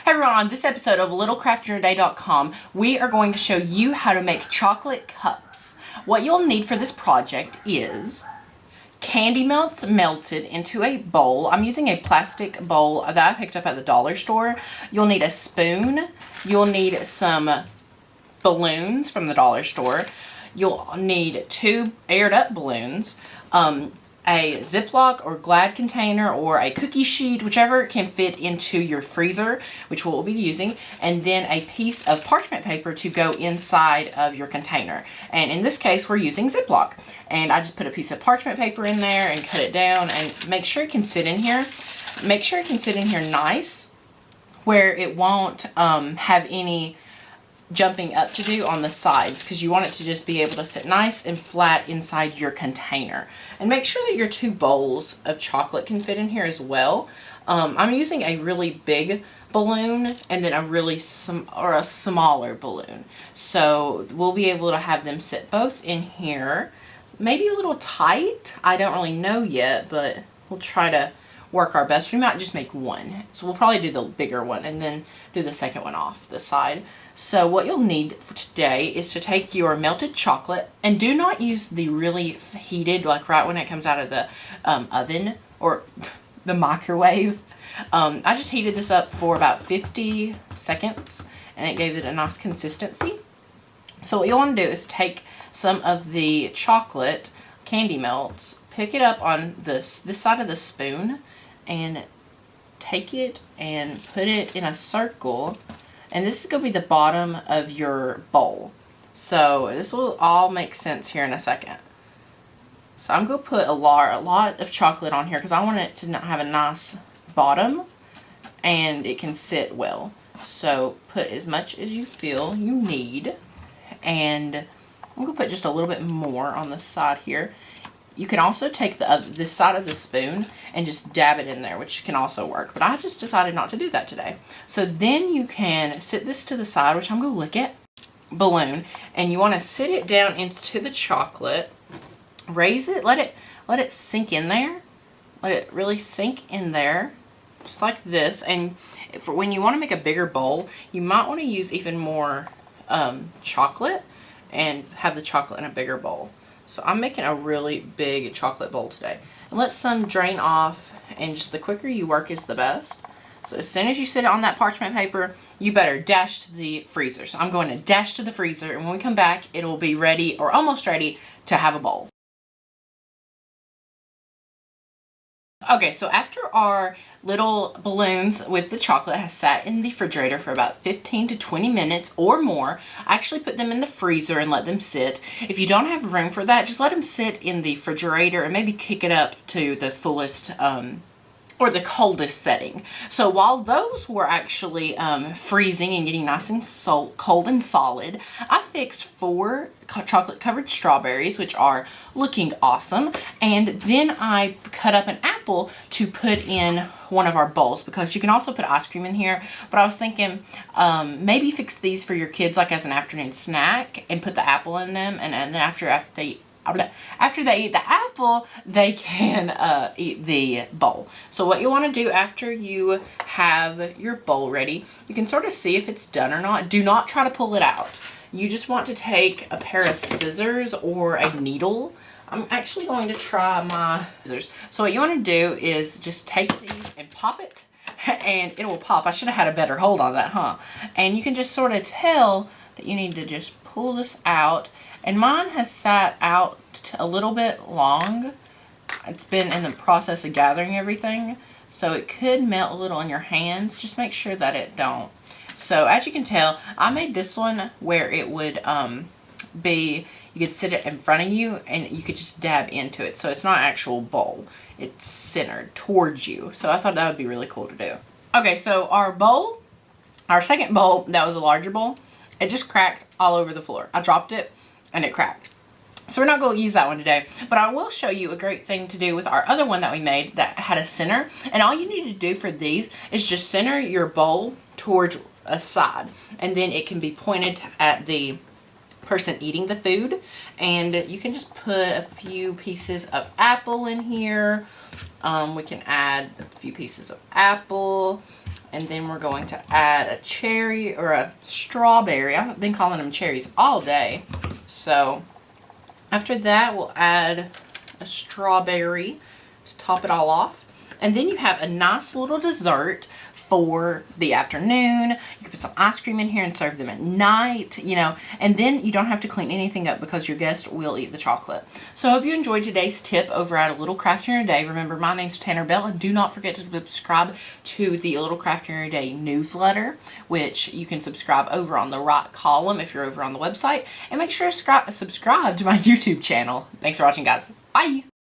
Hey everyone, on this episode of littlecraftinyourday.com, we are going to show you how to make chocolate cups. What you'll need for this project is candy melts melted into a bowl. I'm using a plastic bowl that I picked up at the dollar store. You'll need a spoon. You'll need some balloons from the dollar store. You'll need 2 aired up balloons, a Ziploc or Glad container or a cookie sheet, whichever can fit into your freezer, which we'll be using, and then a piece of parchment paper to go inside of your container. And in this case, we're using Ziploc. And I just put a piece of parchment paper in there and cut it down, and make sure it can sit in here. Make sure it can sit in here nice, where it won't have any jumping up to do on the sides, because you want it to just be able to sit nice and flat inside your container. And make sure that your 2 bowls of chocolate can fit in here as well. I'm using a really big balloon and then a smaller balloon, so we'll be able to have them sit both in here. Maybe a little tight, I don't really know yet, but we'll try to work our best. We might just make one, so we'll probably do the bigger one and then do the second one off the side. So what you'll need for today is to take your melted chocolate, and do not use the really heated, like right when it comes out of the oven or the microwave. I just heated this up for about 50 seconds and it gave it a nice consistency. So what you'll want to do is take some of the chocolate candy melts, pick it up on this side of the spoon, and take it and put it in a circle. And this is going to be the bottom of your bowl. So this will all make sense here in a second. So I'm going to put a lot of chocolate on here because I want it to have a nice bottom and it can sit well. So put as much as you feel you need. And I'm going to put just a little bit more on the side here. You can also take this side of the spoon and just dab it in there, which can also work. But I just decided not to do that today. So then you can sit this to the side, which I'm going to lick it, balloon. And you want to sit it down into the chocolate. Raise it, let it sink in there. Let it really sink in there, just like this. And when you want to make a bigger bowl, you might want to use even more chocolate and have the chocolate in a bigger bowl. So I'm making a really big chocolate bowl today. And let some drain off, and just the quicker you work is the best. So as soon as you sit it on that parchment paper, you better dash to the freezer. So I'm going to dash to the freezer, and when we come back, it'll be ready, or almost ready, to have a bowl. Okay, so after our little balloons with the chocolate has sat in the refrigerator for about 15 to 20 minutes or more, I actually put them in the freezer and let them sit. If you don't have room for that, just let them sit in the refrigerator and maybe kick it up to the fullest or the coldest setting. So while those were actually freezing and getting nice and cold and solid, I fixed 4 chocolate covered strawberries, which are looking awesome, and then I cut up an apple to put in one of our bowls, because you can also put ice cream in here. But I was thinking maybe fix these for your kids like as an afternoon snack and put the apple in them, and then after they eat the apple, they can eat the bowl. So what you want to do after you have your bowl ready, you can sort of see if it's done or not. Do not try to pull it out. You just want to take a pair of scissors or a needle. I'm actually going to try my scissors. So what you want to do is just take these and pop it, and it will pop. I should have had a better hold on that, huh? And you can just sort of tell that you need to just pull this out. And mine has sat out a little bit long. It's been in the process of gathering everything, so it could melt a little in your hands. Just make sure that it don't. So as you can tell, I made this one where it would you could sit it in front of you and you could just dab into it. So it's not an actual bowl. It's centered towards you. So I thought that would be really cool to do. Okay, so our second bowl, that was a larger bowl, it just cracked all over the floor. I dropped it and it cracked. So we're not going to use that one today, but I will show you a great thing to do with our other one that we made that had a center. And all you need to do for these is just center your bowl towards a side, and then it can be pointed at the person eating the food. And you can just put a few pieces of apple in here. We can add a few pieces of apple. And then we're going to add a cherry or a strawberry. I've been calling them cherries all day. So after that, we'll add a strawberry to top it all off. And then you have a nice little dessert for the afternoon. You can put some ice cream in here and serve them at night, you know, and then you don't have to clean anything up because your guest will eat the chocolate. So I hope you enjoyed today's tip over at A Little Craft in Your Day. Remember, my name's Tanner Bell, and do not forget to subscribe to the A Little Craft in Your Day newsletter, which you can subscribe over on the right column if you're over on the website, and make sure to subscribe to my YouTube channel. Thanks for watching, guys. Bye!